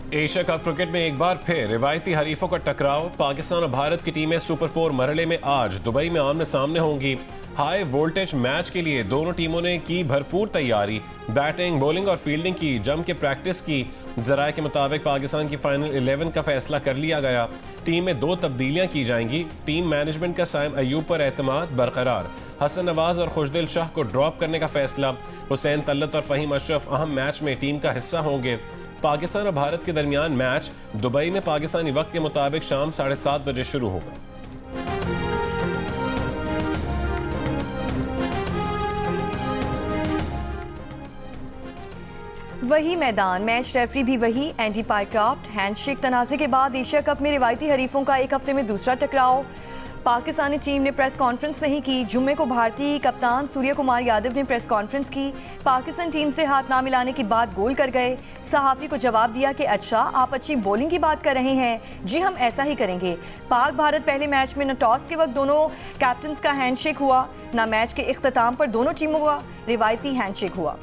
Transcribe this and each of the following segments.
Asia cup cricket में एक बार फिर रिवायती हरीफों का टकराव। पाकिस्तान और भारत की टीमें सुपर 4 मरहले में आज दुबई में आमने सामने होंगी। हाई वोल्टेज मैच के लिए दोनों टीमों ने की भरपूर तैयारी। बैटिंग, बॉलिंग और फील्डिंग की जम के प्रैक्टिस की। जराये के मुताबिक पाकिस्तान की फाइनल 11 का फैसला कर लिया गया। टीम में 2 तब्दीलियां की जाएंगी। टीम मैनेजमेंट का साइम अयूब पर एतमाद बरकरार। हसन नवाज और खुशदिल शाह को ड्रॉप करने का फैसला। हुसैन तल्लत और फहीम अशरफ अहम मैच में टीम का हिस्सा होंगे। पाकिस्तान और भारत के दरमियान मैच दुबई में पाकिस्तानी वक्त के मुताबिक शाम 7:30 बजे शुरू होगा। वही मैदान, मैच रेफरी भी वही, एंडी पाइक्राफ्ट। हैंडशेक तनाज़े के बाद एशिया कप में रिवायती हरीफों का एक हफ्ते में दूसरा टकराव। पाकिस्तानी टीम ने प्रेस कॉन्फ्रेंस नहीं की। जुम्मे को भारतीय कप्तान सूर्य कुमार यादव ने प्रेस कॉन्फ्रेंस की। पाकिस्तान टीम से हाथ ना मिलाने की बात गोल कर गए। सहाफ़ी को जवाब दिया कि अच्छा, आप अच्छी बॉलिंग की बात कर रहे हैं, जी हम ऐसा ही करेंगे। पाक भारत पहले मैच में न टॉस के वक्त दोनों कैप्टन्स का हैंडशेक हुआ, न मैच के इख्तिताम पर दोनों टीमों का रिवायती हैंडशेक हुआ।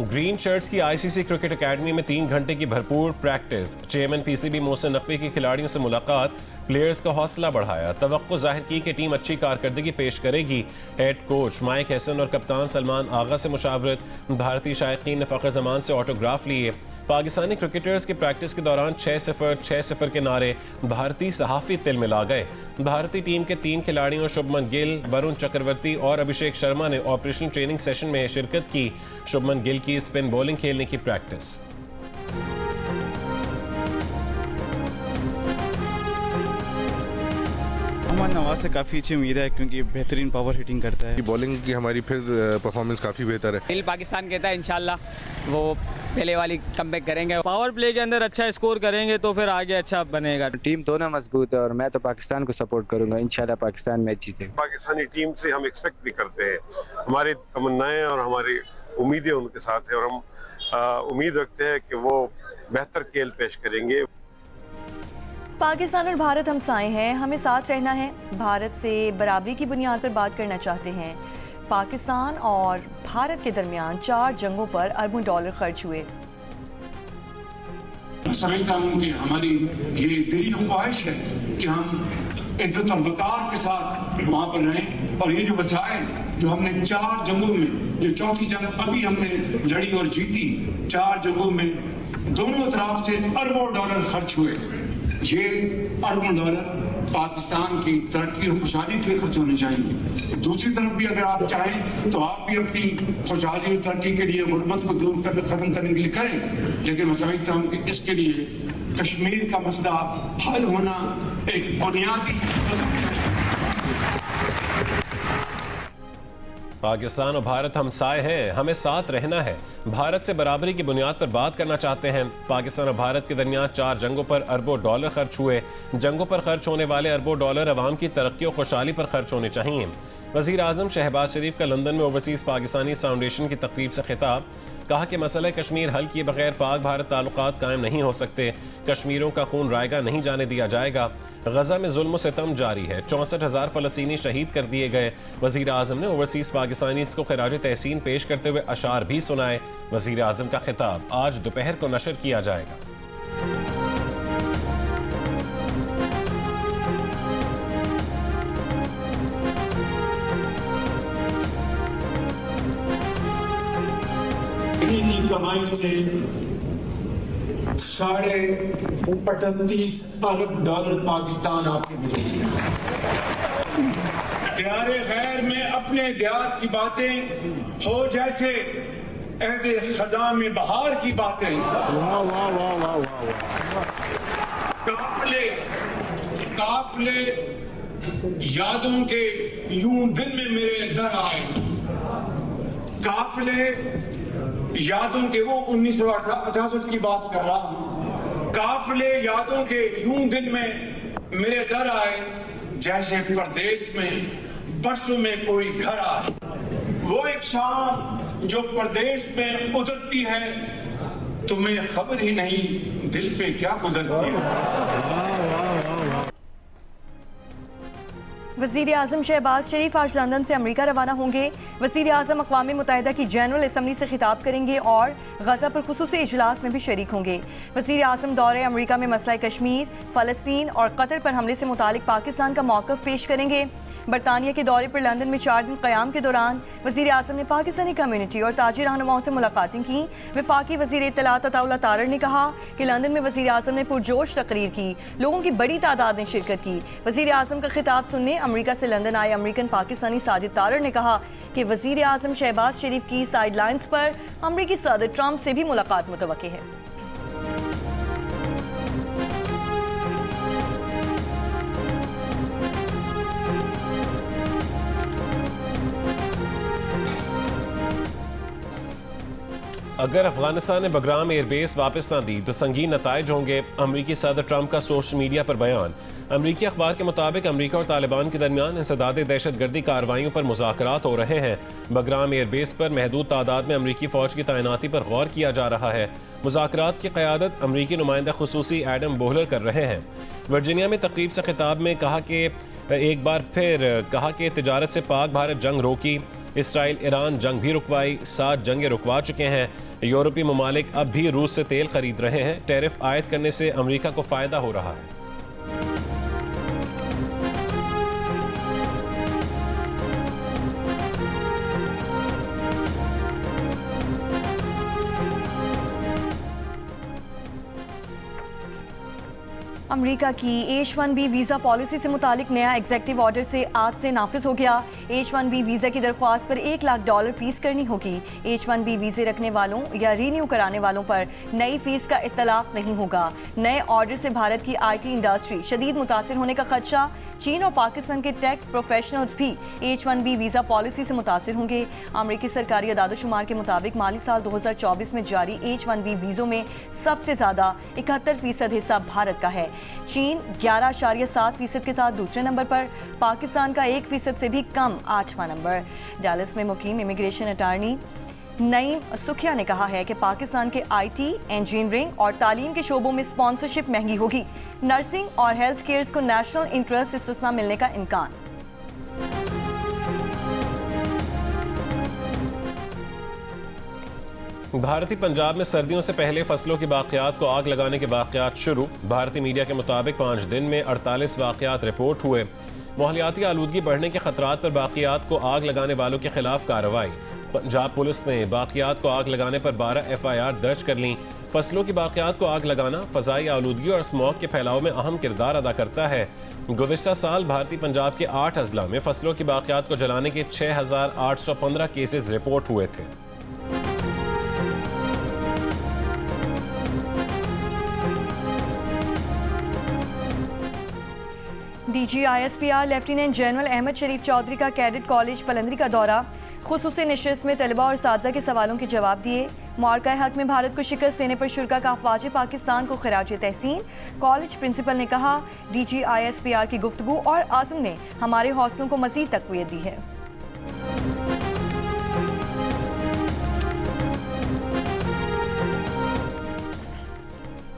ग्रीन शर्ट्स की आईसीसी क्रिकेट एकेडमी में 3 घंटे की भरपूर practice. Chairman PCB Mohsin Naqvi की खिलाड़ियों से मुलाकात। प्लेयर्स का हौसला बढ़ाया। तवक्को जाहिर की कि टीम अच्छी कारकर्दगी पेश करेगी। हेड कोच माइक हैसन और कप्तान सलमान आगा से मुशावरत। भारतीय शायकीन ने फ़खर जमान से ऑटोग्राफ लिए। पाकिस्तानी क्रिकेटर्स की प्रैक्टिस के दौरान 6-0 6-0 के नारे भारतीय सहाफ़ी तिल मिला गए। भारतीय टीम के 3 खिलाड़ियों शुभमन गिल, वरुण चक्रवर्ती और अभिषेक शर्मा ने ऑपरेशनल ट्रेनिंग सेशन में शिरकत की। शुभमन गिल की स्पिन बॉलिंग खेलने की प्रैक्टिस। मोहम्मद नवाज से काफ़ी अच्छी उम्मीद है क्योंकि बेहतरीन पावर हिटिंग करता है। बॉलिंग की हमारी फिर परफॉर्मेंस काफ़ी बेहतर है। दिल पाकिस्तान कहता है इंशाल्लाह वो पहले वाली कमबैक करेंगे। पावर प्ले के अंदर अच्छा स्कोर करेंगे तो फिर आगे अच्छा बनेगा। टीम दोनों मजबूत है और मैं तो पाकिस्तान को सपोर्ट करूंगा। इंशाल्लाह पाकिस्तान मैच जीतेगा। पाकिस्तानी टीम से हम एक्सपेक्ट भी करते हैं, हमारी तमन्नाएं और हमारी उम्मीदें उनके साथ है और हम उम्मीद रखते हैं कि वो बेहतर खेल पेश करेंगे। पाकिस्तान और भारत हमसाए हैं, हमें साथ रहना है। भारत से बराबरी की बुनियाद पर बात करना चाहते हैं। पाकिस्तान और भारत के दरमियान 4 जंगों पर अरबों डॉलर खर्च हुए। समझता हूँ कि हमारी ये दिली ख्वाहिश है कि हम इज्जत और वकार के साथ वहाँ पर रहें और ये जो वसाइल जो हमने 4 जंगों में, जो चौथी जंग अभी हमने लड़ी और जीती, 4 जंगों में दोनों तरफ से अरबों डॉलर खर्च हुए। ये अरबों डॉलर पाकिस्तान की तरक्की और खुशहाली के लिए खर्च होने चाहिए। दूसरी तरफ भी अगर आप चाहें तो आप भी अपनी खुशहाली और तरक्की के लिए गुर्बत को दूर कर खत्म करने के लिए करें, लेकिन मैं समझता हूँ कि इसके लिए कश्मीर का मसला हल होना एक बुनियादी। पाकिस्तान और भारत हमसाए हैं, हमें साथ रहना है। भारत से बराबरी की बुनियाद पर बात करना चाहते हैं। पाकिस्तान और भारत के दरमियान 4 जंगों पर अरबों डॉलर खर्च हुए। जंगों पर खर्च होने वाले अरबों डॉलर अवाम की तरक्की और खुशहाली पर खर्च होने चाहिए। वज़ीर आज़म शहबाज शरीफ का लंदन में ओवरसीज़ पाकिस्तानी फाउंडेशन की तकरीब से खिताब। कहा कि मसला कश्मीर हल किए बगैर पाक भारत ताल्लुकात कायम नहीं हो सकते। कश्मीरियों का खून रायगा नहीं जाने दिया जाएगा। गजा में जुल्म सितम जारी है। 64,000 फ़लस्तीनी शहीद कर दिए गए। वज़ीर आज़म ने ओवरसीज़ पाकिस्तानी को खिराज तहसीन पेश करते हुए अशार भी सुनाए। वज़ीर आज़म का खिताब आज दोपहर को नशर किया जाएगा। की कमाई से 38.5 अरब डॉलर पाकिस्तान आपको मिलेगी। दियारे गैर में अपने देहात की बातें हो जैसे अहदे खज़ां में बहार की बातें। काफले यादों के यूं दिल में मेरे दर आए। काफले यादों के, वो 1968 की बात कर रहा हूं। काफले यादों के यूं दिल में मेरे दर आए, जैसे परदेश में बरसों में कोई घर आए। वो एक शाम जो परदेश में उतरती है, तुम्हें खबर ही नहीं दिल पे क्या गुजरती है। वज़ीर आज़म शहबाज शरीफ आज लंदन से अमेरिका रवाना होंगे। वज़ीर आज़म अक़वाम मुत्तहिदा की जनरल असम्बली से खिताब करेंगे और गज़ा पर खुसूसी इजलास में भी शरीक होंगे। वज़ीर आज़म दौरे अमेरिका में मसला कश्मीर, फ़लस्तीन और कतर पर हमले से मुतालिक पाकिस्तान का मौक़िफ़ पेश करेंगे। बरतानिया के दौरे पर लंदन में 4 दिन क़याम के दौरान वज़ीर आज़म ने पाकिस्तानी कम्यूनिटी और ताजी रहनुमाओं से मुलाकातें की। वफाकी वज़ीर इत्तलात अताउल्लाह तारड़ ने कहा कि लंदन में वज़ीर आज़म ने पुरजोश तकरीर की, लोगों की बड़ी तादाद ने शिरकत की। वज़ीर आज़म का खिताब सुनने अमेरिका से लंदन आए अमेरिकन पाकिस्तानी साजिद तारड़ ने कहा कि वज़ीर आज़म शहबाज शरीफ की साइडलाइंस पर अमेरिकी सदर ट्रंप से भी मुलाकात मुतवक्की है। अगर अफगानिस्तान ने बगराम एयरबेस वापस ना दी तो संगीन नताइज होंगे। अमरीकी सदर ट्रंप का सोशल मीडिया पर बयान। अमरीकी अखबार के मुताबिक अमरीका और तालिबान के दरमियान इंसदाद दहशतगर्दी कार्रवाइयों पर मुज़ाकरात हो रहे हैं। बगराम एयरबेस पर महदूद तादाद में अमरीकी फ़ौज की तैनाती पर गौर किया जा रहा है। मुज़ाकरात की क़यादत अमरीकी नुमाइंदा खुसूसी एडम बोहलर कर रहे हैं। वर्जीनिया में तकरीब से खिताब में कहा कि एक बार फिर कहा कि तिजारत से पाक भारत जंग रोकी, इसराइल ईरान जंग भी रुकवाई, 7 जंगें रुकवा चुके हैं। यूरोपीय ममालिक अब भी रूस से तेल खरीद रहे हैं। टैरिफ आयद करने से अमरीका को फ़ायदा हो रहा है। अमेरिका की H-1B वीज़ा पॉलिसी से मुतालिक नया एग्जेक्टिव ऑर्डर से आज से नाफिज हो गया। H-1B वीज़ा की दरख्वास्त पर $1 लाख फीस करनी होगी। H-1B वीज़े रखने वालों या रीन्यू कराने वालों पर नई फीस का इत्तलाक नहीं होगा। नए ऑर्डर से भारत की IT इंडस्ट्री शदीद मुतासिर होने का खदशा। चीन और पाकिस्तान के टेक प्रोफेशनल्स भी H-1B वीज़ा पॉलिसी से मुतासिर होंगे। अमरीकी सरकारी अदाद-ओ-शुमार के मुताबिक माली साल 2024 में जारी H-1B वीज़ों में सबसे ज़्यादा 71% हिस्सा भारत का है। चीन 11.7% के साथ दूसरे नंबर पर, पाकिस्तान का 1% से भी कम 8वां नंबर। डैलस में मुकीम इमिग्रेशन अटार्नी नईम सुखिया ने कहा है कि पाकिस्तान के IT, इंजीनियरिंग और तालीम के शोबों में स्पॉन्सरशिप महंगी होगी। नर्सिंग और हेल्थ केयर को नेशनल इंटरेस्ट इस्तिस्ना मिलने का इम्कान। भारतीय पंजाब में सर्दियों से पहले फसलों की बाक़ियात को आग लगाने के वाक़यात शुरू। भारतीय मीडिया के मुताबिक 5 दिन में 48 वाक़यात रिपोर्ट हुए। माहौलियाती आलूदगी बढ़ने के खतरात पर बाक़ियात को आग लगाने वालों के खिलाफ कार्रवाई। पंजाब पुलिस ने बाक़ियात को आग लगाने पर 12 FIR दर्ज कर लीं। फसलों की बाक़ियात को आग लगाना फ़ज़ाई आलूदगी और स्मॉग के फैलाव में अहम किरदार अदा करता है। गुज़िश्ता साल भारतीय पंजाब के 8 अजला में फसलों की बाक़ियात को जलाने के 6815 केसेस रिपोर्ट हुए थे। DGISPR लेफ्टिनेंट जनरल अहमद शरीफ चौधरी का कैडेट कॉलेज पलंदरी का दौरा। खुसूसी नशिस्त में तलबा और साथीज़ा के सवालों के जवाब दिए। मार्का हक में भारत को शिकस्त देने पर शुरा का अफवाज पाकिस्तान को खराज तहसीन। कॉलेज प्रिंसिपल ने कहा DGISPR की गुफ्तगू और आज़म ने हमारे हौसलों को मज़ीद तक़वियत दी है।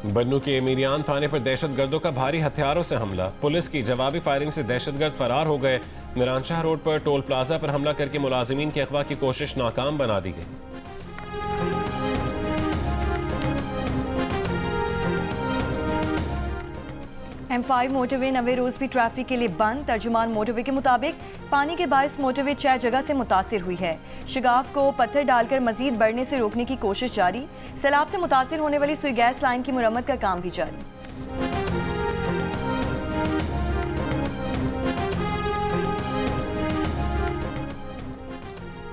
बन्नू के मीरियान थाने पर दहशतगर्दों का भारी हथियारों से हमला। पुलिस की जवाबी फायरिंग से दहशतगर्द फरार हो गए। मिरानशाह रोड पर टोल प्लाजा पर हमला करके मुलाजिमीन के अगवा की कोशिश नाकाम बना दी गई। M5 मोटरवे नवे रोज भी ट्रैफिक के लिए बंद। तर्जुमान मोटरवे के मुताबिक पानी के बायस मोटरवे 6 जगह से मुतासिर हुई है। शिगाफ को पत्थर डालकर मजीद बढ़ने से रोकने की कोशिश जारी। सैलाब से मुतासिर होने वाली सुई गैस लाइन की मुरम्मत का काम भी जारी।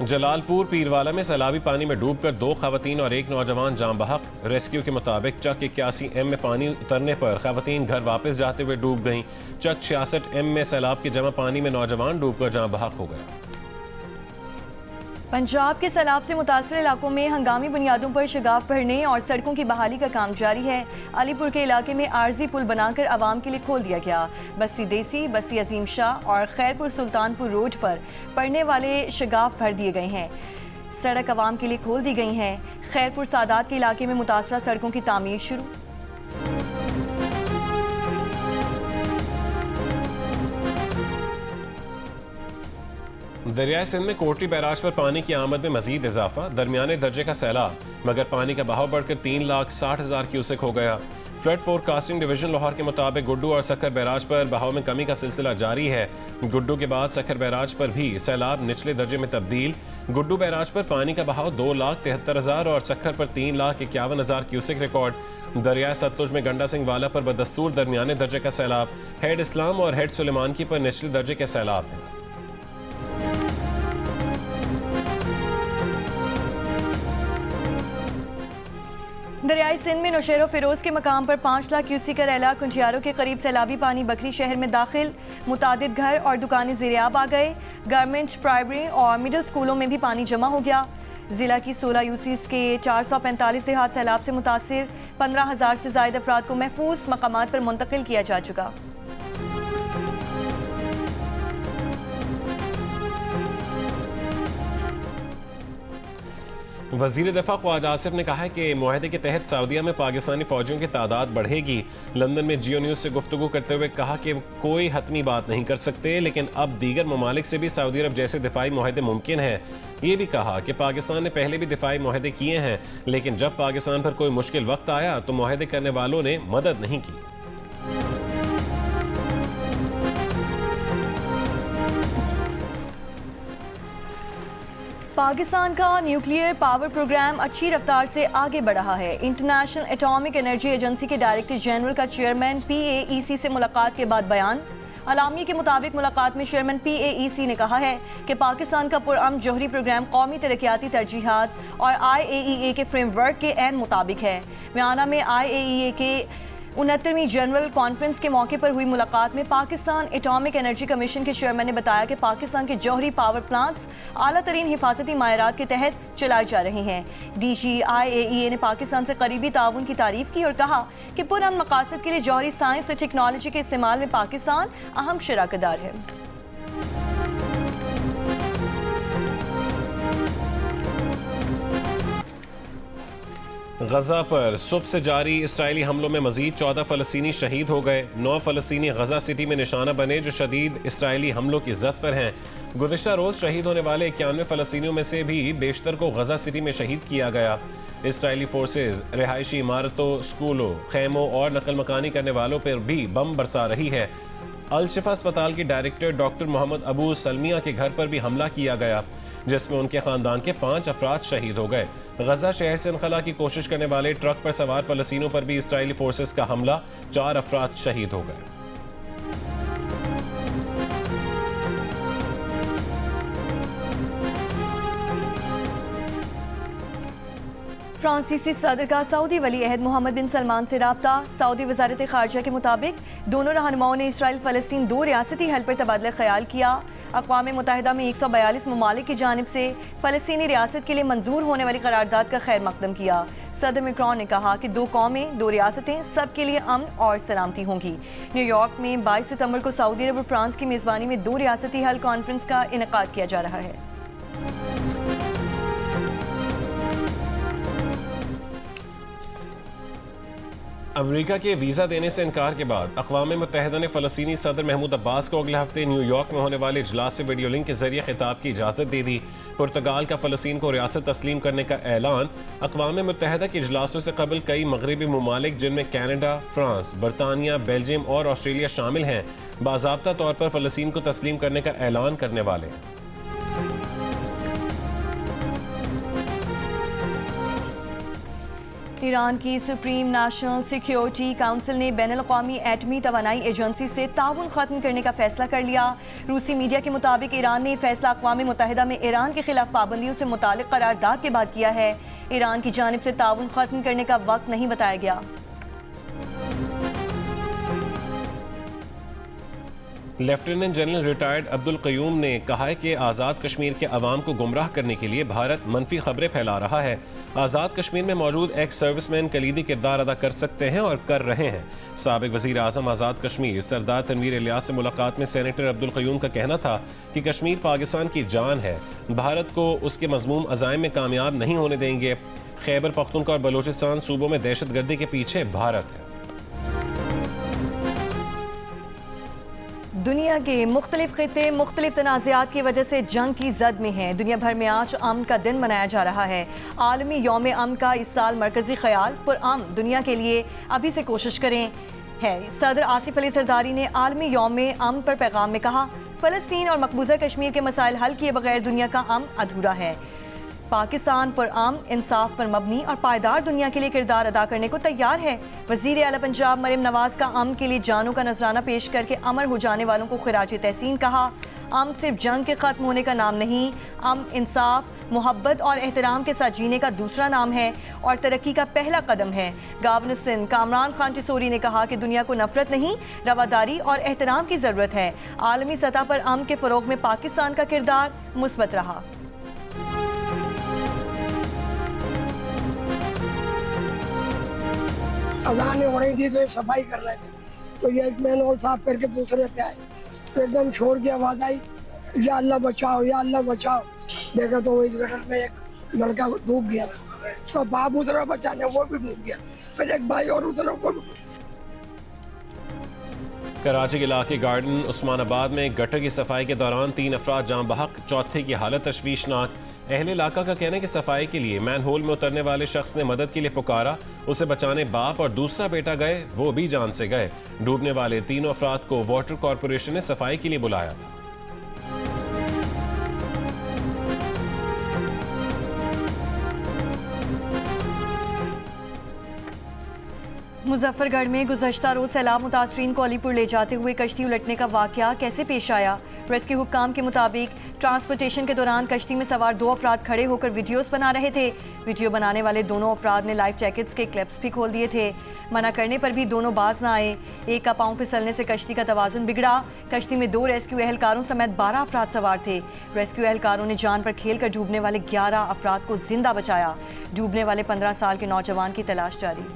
जलालपुर पीरवाला में सैलाबी पानी में डूबकर 2 खवातीन और 1 नौजवान जान बहक। रेस्क्यू के मुताबिक चक 81M में पानी उतरने पर खवातीन घर वापस जाते हुए डूब गईं। चक 66M में सैलाब के जमा पानी में नौजवान डूबकर जान बहक हो गया। पंजाब के सैलाब से मुतासर इलाकों में हंगामी बुनियादों पर शगाफ भरने और सड़कों की बहाली का काम जारी है। अलीपुर के इलाके में आर्जी पुल बनाकर आवाम के लिए खोल दिया गया। बस्ती देसी, बस्ती अजीम शाह और खैरपुर सुल्तानपुर रोड पर पड़ने वाले शगाफ भर दिए गए हैं। सड़क आवाम के लिए खोल दी गई हैं। खैरपुर सादात के इलाके में मुतासरा सड़कों की तामीर शुरू। दरियाए सिंध में कोटरी बैराज पर पानी की आमद में मजीद इजाफा, दरमियाने दर्जे का सैलाब, मगर पानी का बहाव बढ़कर 3,60,000 क्यूसेक हो गया। फ्लड फोरकास्टिंग डिवीजन लाहौर के मुताबिक गुड्डू और सखर बैराज पर बहाव में कमी का सिलसिला जारी है। गुड्डू के बाद सखर बैराज पर भी सैलाब निचले दर्जे में तब्दील। गुड्डू बैराज पर पानी का बहाव 2,73,000 और सखर पर 3,51,000 क्यूसेक रिकॉर्ड। दरिया सतलुज में गंडा सिंह वाला पर बदस्तूर दरमियाने दर्जे का सैलाब, हेड इस्लाम और हेड सुलेमान की पर निचले दर्जे के सैलाब हैं। दरियाई सिंध में नौशेरो फिरोज के मकाम पर 5 लाख क्यूसी का रैला, कुंजियारों के करीब सैलाबी पानी बकरी शहर में दाखिल, मुतादिद घर और दुकानें ज़ेरियाब आ गए। गवर्नमेंट प्राइमरी और मिडिल स्कूलों में भी पानी जमा हो गया। जिला की 16 यूसीज के 445 देहात सैलाब से मुतासिर, 15,000 से ज़ायद अफराद को महफूज मकामात पर मुंतकिल किया जा चुका। वज़ीर दफ़ा ख्वाजा आसिफ ने कहा है कि मुआहदे के तहत सऊदीया में पाकिस्तानी फ़ौजियों की तादाद बढ़ेगी। लंदन में जियो न्यूज़ से गुफ्तगू करते हुए कहा कि कोई हतमी बात नहीं कर सकते, लेकिन अब दीगर ममालिक से भी सऊदी अरब जैसे दिफाई मुआहदे मुमकिन हैं। ये भी कहा कि पाकिस्तान ने पहले भी दिफाई मुआहदे किए हैं, लेकिन जब पाकिस्तान पर कोई मुश्किल वक्त आया तो मुआहदे करने वालों ने मदद नहीं की। पाकिस्तान का न्यूक्लियर पावर प्रोग्राम अच्छी रफ्तार से आगे बढ़ रहा है। इंटरनेशनल एटॉमिक एनर्जी एजेंसी के डायरेक्टर जनरल का चेयरमैन PAEC से मुलाकात के बाद बयान। अलामी के मुताबिक मुलाकात में चेयरमैन PAEC ने कहा है कि पाकिस्तान का पुरअमन जौहरी प्रोग्राम कौमी तरक्याती तरजीहात और IAEA के फ्रेमवर्क के ऐन मुताबिक है। म्याना में IAEA के 69वीं जनरल कॉन्फ्रेंस के मौके पर हुई मुलाकात में पाकिस्तान एटॉमिक एनर्जी कमीशन के चेयरमैन ने बताया कि पाकिस्तान के जौहरी पावर प्लांट्स आला तरीन हिफाजती मायरात के तहत चलाए जा रहे हैं। DG IAEA ने पाकिस्तान से करीबी ताउन की तारीफ की और कहा कि पुरअमन मकासद के लिए जौहरी साइंस और टेक्नोलॉजी के इस्तेमाल में पाकिस्तान अहम शराकतदार है। गजा पर सुबह से जारी इसराइली हमलों में मजीद 14 फ़लस्तीनी शहीद हो गए। 9 फ़लस्तीनी गजा सिटी में निशाना बने जो शदीद इसराइली हमलों की जद पर हैं। गुज़िश्ता रोज़ शहीद होने वाले 91 फ़लस्तीनियों में से भी बेशतर को गजा सिटी में शहीद किया गया। इसराइली फोर्सेज रिहायशी इमारतों, स्कूलों, खैमों और नकल मकानी करने वालों पर भी बम बरसा रही है। अल शिफा अस्पताल के डायरेक्टर डॉक्टर मोहम्मद अबू सलमिया के घर पर भी हमला किया गया, जिसमें उनके खानदान के 5 अफराद शहीद हो गए। गजा शहर से इनखला की कोशिश करने वाले ट्रक पर सवार फ़लस्तीनियों पर भी इसराइली फोर्सेस का हमला, 4 अफराद शहीद हो गए। फ्रांसीसी सदर का सऊदी वली अहद मोहम्मद बिन सलमान से राब्ता। सऊदी वजारत खारजा के मुताबिक दोनों रहनुमाओं ने इसराइल फ़लस्तीन 2 रियासती हल पर तबादला ख्याल किया। अक़वाम मुत्तहिदा में 142 ममालिक की जानिब से फ़लस्तीनी रियासत के लिए मंजूर होने वाली करारदाद का खैर मकदम किया। सदर मैक्रोन ने कहा कि 2 कौमें 2 रियासतें सब के लिए अमन और सलामती होंगी। न्यूयॉर्क में 22 सितंबर को सऊदी अरब और फ्रांस की मेज़बानी में 2 रियासती हल कॉन्फ्रेंस का इनेकाद किया जा रहा है। अमेरिका के वीज़ा देने से इनकार के बाद अक़वाम मुत्तहिदा ने फ़लस्तीनी सदर महमूद अब्बास को अगले हफ्ते न्यूयॉर्क में होने वाले इजलास से वीडियो लिंक के जरिए खिताब की इजाज़त दे दी। पुर्तगाल का फ़लस्तीन को रियासत तस्लीम करने का ऐलान। अक़वाम मुत्तहिदा के इजलासों से कबल कई मगरबी ममालिक जिनमें कैनेडा, फ्रांस, बरतानिया, बेल्जियम और ऑस्ट्रेलिया शामिल हैं, बाज़ाब्ता तौर पर फ़लस्तीन को तस्लीम करने का ऐलान करने वाले हैं। ईरान की सुप्रीम नेशनल सिक्योरिटी काउंसिल ने बैनुल-अक़वामी एटमी तवानाई एजेंसी से ताउन ख़त्म करने का फैसला कर लिया। रूसी मीडिया के मुताबिक ईरान ने फैसला अक़वाम मुत्तहिदा में ईरान के खिलाफ पाबंदियों से मुतालिक करारदाद के बाद किया है। ईरान की जानिब से ताउन ख़त्म करने का वक्त नहीं बताया गया। Lieutenant general retired Abdul Qayyum ने कहा है कि आज़ाद कश्मीर के अवाम को गुमराह करने के लिए भारत मनफी खबरें फैला रहा है। आज़ाद कश्मीर में मौजूद एक्स सर्विसमैन कलीदी किरदार अदा कर सकते हैं और कर रहे हैं। साबिक वज़ीर आज़म आज़ाद कश्मीर सरदार तनवीर इलियास से मुलाकात में सेनेटर अब्दुल क़य्यूम का कहना था कि कश्मीर पाकिस्तान की जान है, भारत को उसके मज़मूम अज़ाइम में कामयाब नहीं होने देंगे। खैबर पख्तूनख्वा और बलूचिस्तान सूबों में दहशतगर्दी के पीछे भारत है। दुनिया के मुख्तलिफ खित्ते मुख्तलिफ तनाज़ात की वजह से जंग की जद में हैं। दुनिया भर में आज अमन का दिन मनाया जा रहा है। आलमी यौम अमन का इस साल मरकजी ख्याल पुरअमन दुनिया के लिए अभी से कोशिश करें है। सदर आसिफ अली सरदारी ने आलमी यौम अमन पर पैगाम में कहा, फ़लस्तीन और मकबूजा कश्मीर के मसाइल हल किए बगैर दुनिया का अमन अधूरा है। पाकिस्तान पुरअमन, इंसाफ पर मबनी और पायदार दुनिया के लिए किरदार अदा करने को तैयार है। वज़ीर आला पंजाब मरियम नवाज का अमन के लिए जानों का नजराना पेश करके अमर हो जाने वालों को खिराज तहसीन कहा। अमन सिर्फ जंग के ख़त्म होने का नाम नहीं, अमन इंसाफ, मोहब्बत और एहतराम के साथ जीने का दूसरा नाम है और तरक्की का पहला कदम है। गवर्नर सिंध कामरान खान टिसोरी ने कहा कि दुनिया को नफरत नहीं, रवादारी और एहतराम की ज़रूरत है। आलमी सतह पर अमन के फ़रोग में पाकिस्तान का किरदार मुस्बत रहा। अजानें हो रही थी तो ये सफाई कर रहे थे, तो ये एक मैन और साफ करके दूसरे पे आए तो एकदम शोर की आवाज़ आई, या अल्लाह बचाओ या अल्लाह बचाओ। देखा तो वो इस गटर में एक लड़का डूब गया था, उसका बाप उतरा बचाने, वो भी डूब गया, फिर एक भाई और उतरा, वो भी। कराची के इलाके गार्डन उस्मानाबाद में गटर की सफाई के दौरान 3 अफराद जाँ बहक, चौथे की हालत तशवीशनाक। अहले इलाका का कहना है कि सफाई के लिए मैन होल में उतरने वाले शख्स ने मदद के लिए पुकारा, उसे बचाने बाप और दूसरा बेटा गए, वो भी जान से गए। डूबने वाले 3 अफराद को वाटर कॉरपोरेशन ने सफाई के लिए बुलाया था। मुजफ्फरगढ़ में गुज़श्ता रोज सैलाब मुतासरीन को अलीपुर ले जाते हुए कश्ती उलटने का वाक़या कैसे पेश आया? रेस्क्यू हुक्काम के मुताबिक ट्रांसपोर्टेशन के दौरान कश्ती में सवार 2 अफराद खड़े होकर वीडियोस बना रहे थे। वीडियो बनाने वाले दोनों अफराद ने लाइफ जैकेट्स के क्लिप्स भी खोल दिए थे। मना करने पर भी दोनों बाज ना आए। एक का पांव फिसलने से कश्ती का तवाज़ुन बिगड़ा। कश्ती में 2 रेस्क्यू एहलकारों समेत 12 अफराद सवार थे। रेस्क्यू एहलकारों ने जान पर खेल कर डूबने वाले 11 अफराद को जिंदा बचाया। डूबने वाले 15 साल के नौजवान की तलाश जारी।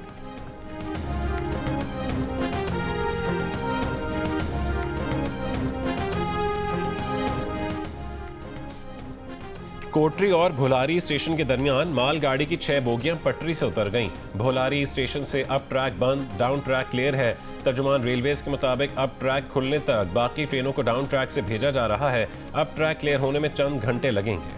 कोटरी और भोलारी स्टेशन के दरमियान मालगाड़ी की 6 बोगियां पटरी से उतर गईं। भोलारी स्टेशन से अप ट्रैक बंद, डाउन ट्रैक क्लियर है। तर्जुमान रेलवेज के मुताबिक अप ट्रैक खुलने तक बाकी ट्रेनों को डाउन ट्रैक से भेजा जा रहा है। अप ट्रैक क्लियर होने में चंद घंटे लगेंगे।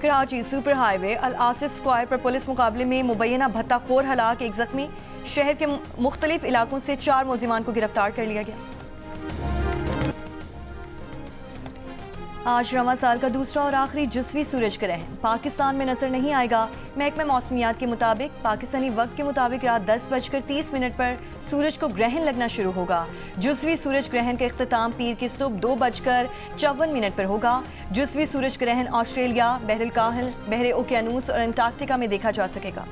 कराची सुपर हाईवे अल आसिफ स्क्वायर पर पुलिस मुकाबले में मुबैना भत्ताखोर हलाक, एक जख्मी। शहर के मुख्तलिफ इलाकों से 4 मुलजिमान को गिरफ्तार कर लिया गया। आज रवां साल का दूसरा और आखिरी जुज़वी सूरज ग्रहण पाकिस्तान में नजर नहीं आएगा। महकमा मौसमियात के मुताबिक पाकिस्तानी वक्त के मुताबिक रात 10:30 पर सूरज को ग्रहण लगना शुरू होगा। जुज़वी सूरज ग्रहण का इख्तिताम पीर की सुबह 2:54 पर होगा। जुज़वी सूरज ग्रहण ऑस्ट्रेलिया, बहरुल काहिल, बहरे ओकियानूस और अंटार्कटिका में देखा जा सकेगा।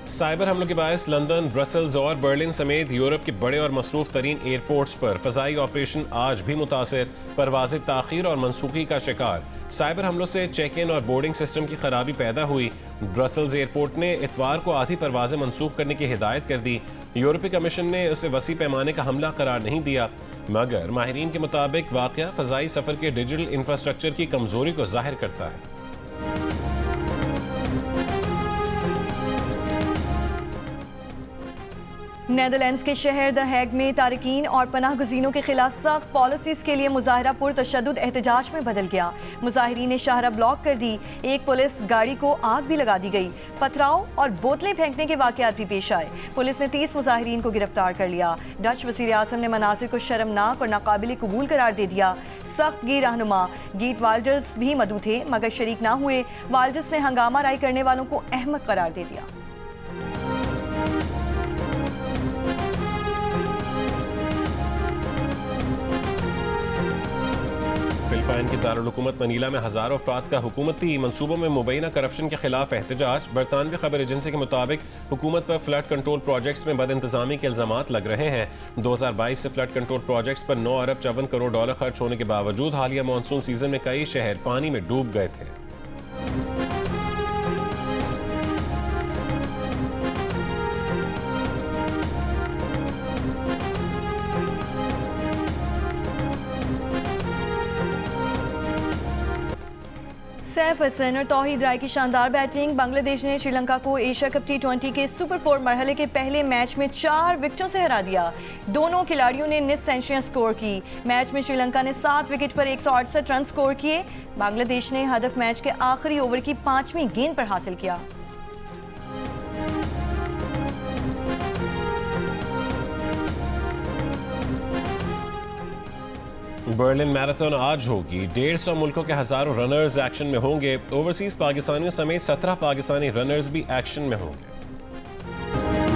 साइबर हमलों के बायस लंदन, ब्रसल्स और बर्लिन समेत यूरोप के बड़े और मसरूफ तरीन एयरपोर्ट्स पर फ़ज़ाई ऑपरेशन आज भी मुतासिर, परवाज़ें ताख़ीर और मनसूखी का शिकार। साइबर हमलों से चेक इन और बोर्डिंग सिस्टम की खराबी पैदा हुई। ब्रसल्स एयरपोर्ट ने इतवार को आधी परवाज़ें मनसूख करने की हिदायत कर दी। यूरोपीय कमीशन ने उसे वसी पैमाने का हमला करार नहीं दिया, मगर माहिरीन के मुताबिक वाक़या फ़ज़ाई सफ़र के डिजिटल इंफ्रास्ट्रक्चर की कमज़ोरी को ज़ाहिर करता है। नेदरलैंड्स के शहर द हैग में तारकीन और पनाह गुज़ीनों के खिलाफ सख्त पॉलिसीज़ के लिए मुजाहरा पुरतशद्दुद एहतजाज में बदल गया। मुजाहिरीन ने शाहरा ब्लॉक कर दी। एक पुलिस गाड़ी को आग भी लगा दी गई। पथराव और बोतलें फेंकने के वाक़यात भी पेश आए। पुलिस ने 30 मुजाहिरीन को गिरफ्तार कर लिया। डच वज़ीर आज़म ने मनासिर को शर्मनाक और नाकाबिल कबूल करार दे दिया। सख्त गी रहनुमा गीट वाल्डर्स भी मदऊ थे, मगर शरीक ना हुए। वाल्डर्स ने हंगामा राई करने वालों को अहमक करार दे दिया। फिलिपाइन की दारुल हुकूमत मनीला में हज़ारों अफराद का हुकूमती मंसूबों में मुबैना करप्शन के खिलाफ एहतजाज। बरतानवी खबर एजेंसी के मुताबिक हुकूमत पर फ्लड कंट्रोल प्रोजेक्ट्स में बद इंतजामी के इल्ज़ामात लग रहे हैं। 2022 से फ्लड कंट्रोल प्रोजेक्ट्स पर 9 अरब 54 करोड़ डॉलर खर्च होने के बावजूद हालिया मानसून सीजन में कई शहर पानी में डूब गए थे। सैफ हसन और तौहीद राय की शानदार बैटिंग। बांग्लादेश ने श्रीलंका को एशिया कप T20 के सुपर 4 मरहले के पहले मैच में 4 विकेटों से हरा दिया। दोनों खिलाड़ियों ने निस सेंचुरियां स्कोर की। मैच में श्रीलंका ने 7 विकेट पर 168 रन स्कोर किए। बांग्लादेश ने हदफ मैच के आखिरी ओवर की 5वीं गेंद पर हासिल किया। बर्लिन मैराथन आज होगी। 150 मुल्कों के हजारों रनर्स एक्शन में होंगे। ओवरसीज पाकिस्तानियों समेत 17 पाकिस्तानी रनर्स भी एक्शन में होंगे।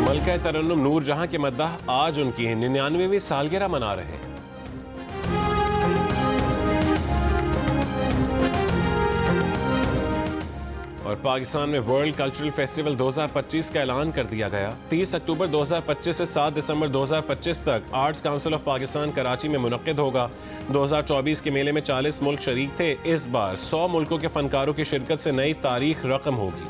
मलका तरन्नुम नूरजहां के मद्दाह आज उनकी 99वीं सालगिरह मना रहे हैं। और पाकिस्तान में वर्ल्ड कल्चरल फेस्टिवल 2025 का ऐलान कर दिया गया। 30 अक्टूबर 2025 से 7 दिसंबर 2025 तक arts council of Pakistan Karachi में मुनक्किद होगा। 2024 के मेले में 40 मुल्क शरीक थे। इस बार 100 मुल्कों के फनकारों की शिरकत से नई तारीख रकम होगी।